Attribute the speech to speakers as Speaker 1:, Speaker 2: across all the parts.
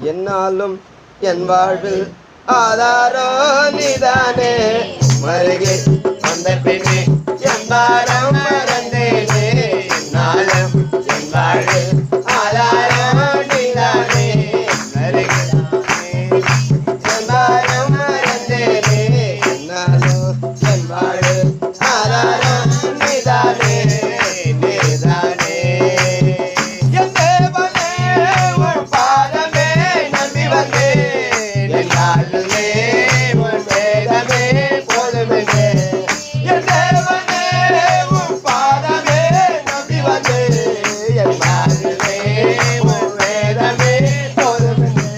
Speaker 1: என்னாலும் என் வாழ்வில் ஆதாரோ நீதானே. மருகே வந்த பின்னே என் பாரம் மறந்தேனே. என்னாலும் என் வாழ்வில் ஆதாரோ நீதானே. மருகே என் பாரம் மறந்தேனே. என்னாலும் என் வாழ்வில் ஆதாரோ நீதானே. நீதானே என் தேவனே, உன் பாதமே நம்பி வந்தேன். என் நாளுமே உன் வேதமே போதுமென்றே. என் தேவனே, உன் பாதமே நம்பி வந்தேன். என் நாளுமே உன் வேதமே போதுமென்றே.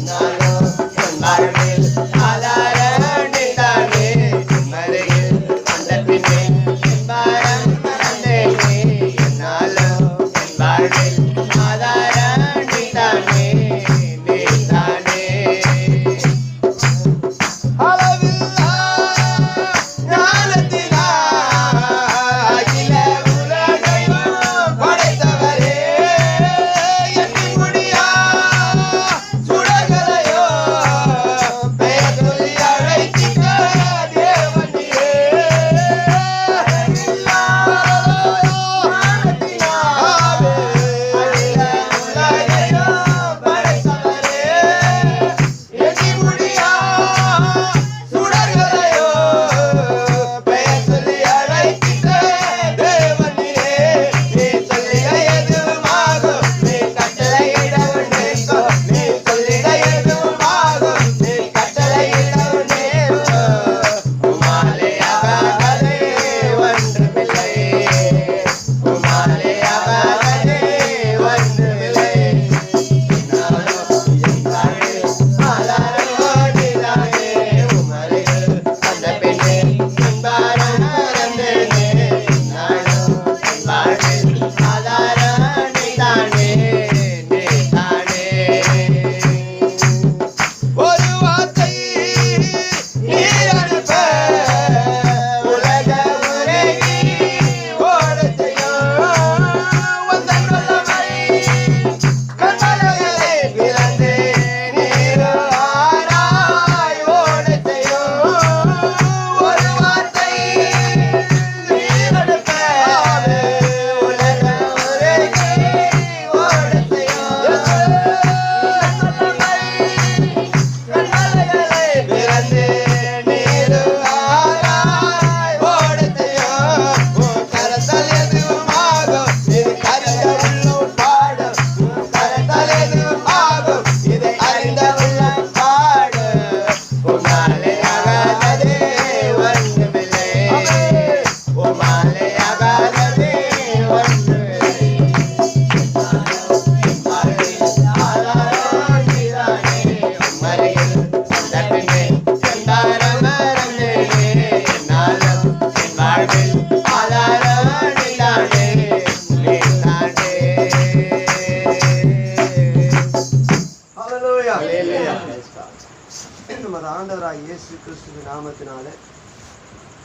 Speaker 1: நானும் என் வாழ்வில் ஆதாரம் நீதானே. மருகில் வந்த பின்னே என் பாரம் மறந்தேனே. என்னாலும் என் வாழ்வில் ஆதாரம் நீதானே. நீதானே அளவில்லா ஞானத்தினால் அகில உலகையும் படைத்தவரே. எண்ணி முடியா சுடர்களையோ பெயர் சொல்லி அழைத்திட்ட தேவன் நீரே. அளவில்லா ஞானத்தினால் அகில உலகையும் படைத்தவரே. எண்ணி முடியா சுடர்களையோ பெயர் சொல்லி அழைத்திட்ட தேவன் நீரே. நீ சொல்லிட எதுவுமாகும், நீ கட்டளையிட உண்டேற்கும். நீ சொல்லிட எதுவுமாகும், நீ கட்டளையிட உண்டேற்கும். உம்மாலே ஆகாதே ஒன்றுமில்லை. உம்மாலே ஆகாதே ஒன்றுமில்லை. நானும் என் வாழ்வில் ஆதாரமோ நீதானே. உம்மருகில் வந்த பின்னே என் பாரம் மறந்தேனே. நானும் என் வாழ்வில் ஆதாரம் நீதானே. நீதானே ஒரு வார்த்தை நீர் அனுப்ப உலக உலகி ஓடச் செய்யும். உந்தன் வல்லமை கண்மலைகளை பிளந்து நீர் ஆராய் ஓடச் செய்யும். ஒரு வார்த்தை நீர் அனுப்ப உலக உலகி ஓடச் செய்யும். கண்மலைகளை பிளந்து நீர் ஆராய் ஓடச் செய்யும். உன் கரத்தால் எதுவும் ஆகும், இது அறிந்த உள்ளம் பாடும். உன் கரத்தால் எதுவும் ஆகும், இதை அறிந்த உள்ளம் பாடும். உம்மாலே ஆகாததே ஒன்றுமில்லை. உம்மாலே ஆகாததே ஒன்றுமில்லை. ஆதாரம் நீதானே. மருகில் வந்த பின்னே என் பாரம் மறந்தேனே. என்னாலும் என் வாழ்வில் ஆதாரம் நீதானே. நீதானே. ஹல்லேலூயா. ஹல்லேலூயா. நமது ஆண்டவராகிய இயேசு கிறிஸ்துவின் நாமத்தினாலே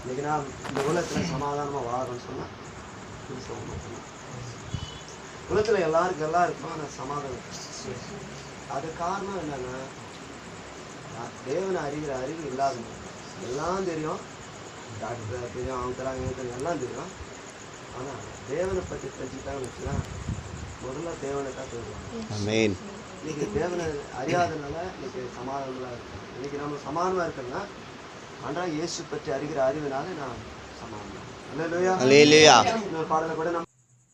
Speaker 1: இன்னைக்கு நாம் இந்த உலகத்துல சமாதானமா வாழணும்னு சொன்னா கிறிஸ்துவ மட்டும்தான். உலகத்துல எல்லாருக்கும் எல்லாம் இருக்கும், ஆனால் சமாதானம் அது காரணம் என்னன்னா தேவனை அறிகிற அறிவு இல்லாத எல்லாம் தெரியும். டாக்டர் தெரியும், அவங்க தராங்க, இவங்க தெரியும், எல்லாம் தெரியும். ஆனால் தேவனை பற்றி தெரிஞ்சுட்டாங்கன்னு வச்சுன்னா முதல்ல தேவனை தான் தெரியும்.
Speaker 2: ஆமென்.
Speaker 1: இன்னைக்கு தேவனை அறியாதனால இன்னைக்கு சமாதானமாக இருக்கும். இன்னைக்கு நம்ம சமாதானமாக இருக்கோம்னா ஆண்டவராகிய இயேசு பற்றி அறிகிற அறிவினால நான் சமாதானம். அல்லேலூயா.
Speaker 2: அல்லேலூயா.
Speaker 1: இன்னொரு பாடலை கூட நம்ம